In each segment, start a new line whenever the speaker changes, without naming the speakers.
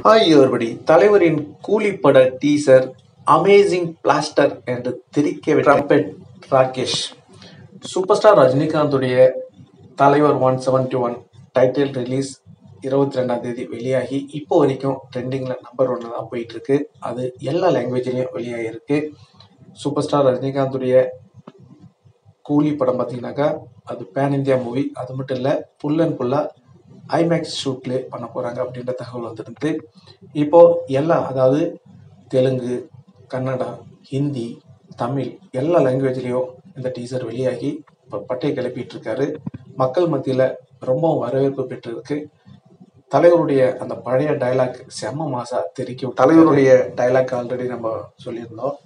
Hi everybody. தலைவரின் கூலி பட டீசர் அமேசிங் பிளாஸ்டர் என்று தெரிக்க ட்ரம்பெட் ராகேஷ். சூப்பர் ஸ்டார் ரஜினிகாந்துடைய தலைவர் 171 டைட்டில் ரிலீஸ் 22ஆம் தேதி வெளியாகி இப்போ வரைக்கும் ட்ரெண்டிங்கில் நம்பர் 1 தான் போயிட்டு இருக்கு. அது எல்லா லாங்குவேஜ்லையும் வெளியாகிருக்கு. சூப்பர் ஸ்டார் ரஜினிகாந்துடைய கூலி படம் பார்த்தீங்கன்னாக்கா அது பேன் இந்தியா மூவி. அது மட்டும் இல்லை, ஃபுல் அண்ட் ஃபுல்லாக ஐமேக்ஸ் ஷூட்லேயே பண்ண போகிறாங்க அப்படின்ற தகவல் வந்துருந்து. இப்போது அதாவது தெலுங்கு, கன்னடா, ஹிந்தி, தமிழ் எல்லா லாங்குவேஜ்லேயும் இந்த டீசர் வெளியாகி இப்போ பட்டையை கிளப்பிட்டு இருக்காரு. மக்கள் மத்தியில் ரொம்ப வரவேற்பு பெற்றிருக்கு. தலைவருடைய அந்த பழைய டைலாக் செம்ம மாசா தெரிக்கும். தலைவருடைய டைலாக் ஆல்ரெடி நம்ம சொல்லியிருந்தோம்.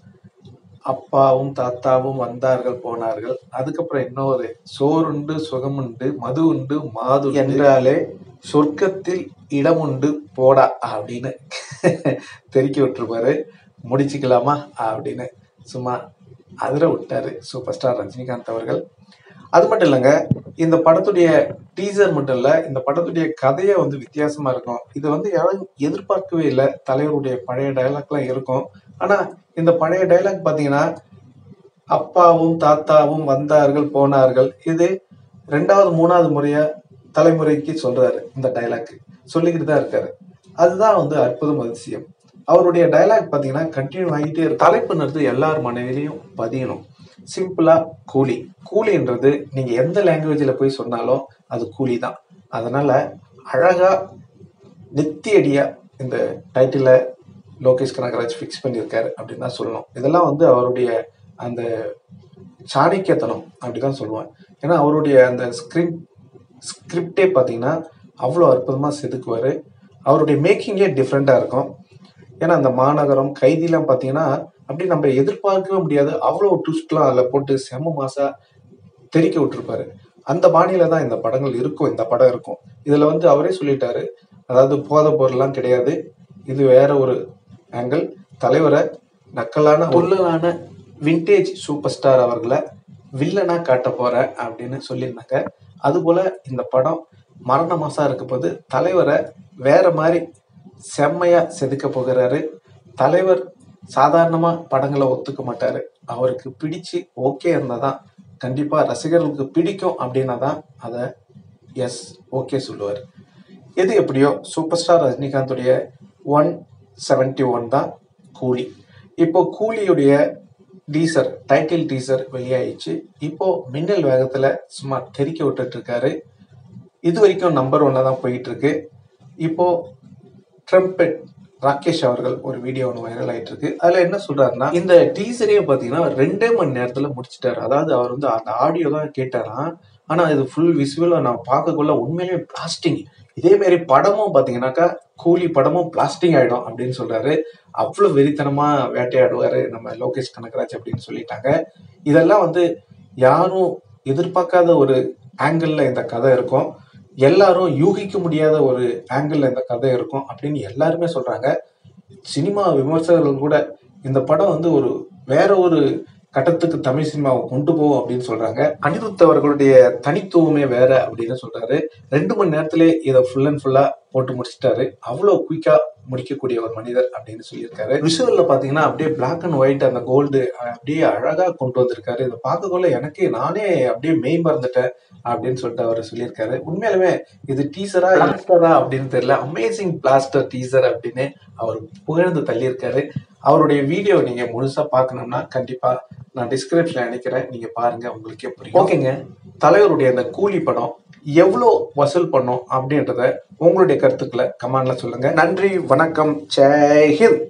அப்பாவும் தாத்தாவும் வந்தார்கள் போனார்கள், அதுக்கப்புறம் இன்னொரு சோறுண்டு சுகமுண்டு மது உண்டு மாது என்றாலே சொர்க்கத்தில் இடமுண்டு போடா அப்படின்னு தெரிக்க விட்டுருப்பாரு. முடிச்சுக்கலாமா அப்படின்னு சும்மா அதிர விட்டாரு சூப்பர் ஸ்டார் ரஜினிகாந்த் அவர்கள். அது மட்டும் இல்லைங்க, இந்த படத்துடைய டீசர் மட்டும் இல்லை, இந்த படத்துடைய கதையை வித்தியாசமா இருக்கும். இது யாரும் எதிர்பார்க்கவே இல்லை. தலைவருடைய பழைய டைலாக்லாம் இருக்கும். ஆனா இந்த பழைய டைலாக் பாத்தீங்கன்னா, அப்பாவும் தாத்தாவும் வந்தார்கள் போனார்கள், இது 2வது 3வது முறையா தலைமுறைக்கு சொல்றாரு. இந்த டைலாக் சொல்லிக்கிட்டு தான் இருக்காரு. அதுதான் அற்புதம், அதிசயம். அவருடைய டைலாக் பாத்தீங்கன்னா கண்டினியூ ஆகிட்டே இருக்கு. தலைப்புன்றது எல்லார் மனைவிலையும் பதியணும். சிம்பிளா கூலி. கூலின்றது நீங்க எந்த லாங்குவேஜ்ல போய் சொன்னாலும் அது கூலி தான். அதனால அழகா நெத்தியடியா இந்த டைட்டில லோகேஷ் கனகராஜ் ஃபிக்ஸ் பண்ணியிருக்காரு அப்படின்னு தான் சொல்லணும். இதெல்லாம் அவருடைய அந்த சாணக்கியத்தனம் அப்படிதான் சொல்லுவேன். ஏன்னா அவருடைய அந்த ஸ்கிரிப்டே பார்த்தீங்கன்னா அவ்வளோ அற்புதமாக செதுக்குவார். அவருடைய மேக்கிங்கே டிஃப்ரெண்ட்டாக இருக்கும். ஏன்னா அந்த மாநகரம், கைதிலாம் பார்த்தீங்கன்னா அப்படி நம்ம எதிர்பார்க்கவே முடியாது. அவ்வளோ ட்விஸ்ட்லாம் அதில் போட்டு செம மாசா தெரிக்க விட்டுருப்பாரு. அந்த பாணியில தான் இந்த படங்கள் இருக்கும். இந்த படம் இருக்கும். இதில் அவரே சொல்லிட்டாரு, அதாவது போதை பொருள்லாம் கிடையாது, இது வேற ஒரு ஆங்கிள். தலைவரை நக்கலான உள்ளலான விண்டேஜ் சூப்பர் ஸ்டார் அவர்களை வில்லனா காட்ட போற அப்படின்னு சொல்லியிருந்தாங்க. அதுபோல இந்த படம் மரண மாசா இருக்க போது தலைவரை வேற மாதிரி செம்மையா செதுக்க போகிறாரு. தலைவர் சாதாரணமா படங்களை ஒத்துக்க மாட்டாரு. அவருக்கு பிடிச்சு ஓகே இருந்தாதான், கண்டிப்பா ரசிகர்களுக்கு பிடிக்கும் அப்படின்னா தான் அதை எஸ் ஓகே சொல்லுவார். எது எப்படியோ சூப்பர் ஸ்டார் ரஜினிகாந்துடைய 171 தான் கூலி. இப்போ கூலியுடைய டீசர், டைட்டில் டீசர் வெளியாயிடுச்சு. இப்போ மின்னல் வேகத்துல சும்மா தெரிக்க விட்டுட்டு இருக்காரு. இது வரைக்கும் நம்பர் 1 தான் போயிட்டு இருக்கு. இப்போ ட்ரம்பெட் ராகேஷ் அவர்கள் ஒரு வீடியோ வைரல் ஆயிட்டு இருக்கு. அதுல என்ன சொல்றாருன்னா, இந்த டீசரையே பாத்தீங்கன்னா 2 மணி நேரத்துல முடிச்சிட்டாரு. அதாவது அவர் அந்த ஆடியோ தான் கேட்டாராம். ஆனா இது ஃபுல் விசுவலா நான் பார்க்கக்குள்ள உண்மையிலேயே பிளாஸ்டிங். இதே மாதிரி படமும் பாத்தீங்கன்னாக்கா கூலி படமும் பிளாஸ்டிங் ஆயிடும் அப்படின்னு சொல்றாரு. அவ்வளவு வெறித்தனமா வேட்டையாடுவாரு நம்ம லோகேஷ் கனகராஜ் அப்படின்னு சொல்லிட்டாங்க. இதெல்லாம் யாரும் எதிர்பார்க்காத ஒரு ஆங்கிள் இந்த கதை இருக்கும். எல்லாரும் யூகிக்க முடியாத ஒரு ஆங்கிள் இந்த கதை இருக்கும் அப்படின்னு எல்லாருமே சொல்றாங்க. சினிமா விமர்சகர்கள் கூட இந்த படம் ஒரு வேற ஒரு கட்டத்துக்கு தமிழ் சினிமாவை கொண்டு போகும் அப்படின்னு சொல்றாங்க. அனிருத் அவர்களுடைய தனித்துவமே வேற அப்படின்னு சொல்றாரு. 2 மணி நேரத்திலே இதை ஃபுல் அண்ட் ஃபுல்லா போட்டு முடிச்சிட்டாரு. அவ்வளவு குயிக்கா முடிக்கக்கூடிய ஒரு மனிதர் அப்படின்னு சொல்லியிருக்காரு. விஷுவல்ல பாத்தீங்கன்னா அப்படியே பிளாக் அண்ட் ஒயிட், அந்த கோல்டு அப்படியே அழகா கொண்டு வந்திருக்காரு. இதை பார்க்கக்குள்ள நானே அப்படியே மெய் மறந்துட்டேன் அப்படின்னு சொல்லிட்டு அவர் சொல்லியிருக்காரு. உண்மையாலுமே இது டீசரா பிளாஸ்டரா அப்படின்னு தெரியல, அமேசிங் பிளாஸ்டர் டீசர் அப்படின்னு அவர் புகழ்ந்து தள்ளியிருக்காரு. அவருடைய வீடியோ நீங்க முழுசா பார்க்கணும்னா கண்டிப்பா நான் டிஸ்கிரிப்ஷன்ல நினைக்கிறேன், நீங்க பாருங்க, உங்களுக்கே புரியும். ஓகேங்க, தலைவருடைய அந்த கூலி படம் எவ்வளோ வசூல் பண்ணும் அப்படின்றத உங்களுடைய கருத்துக்களை கமெண்ட்ல சொல்லுங்க. நன்றி, வணக்கம், ஜெய் ஹிந்த்.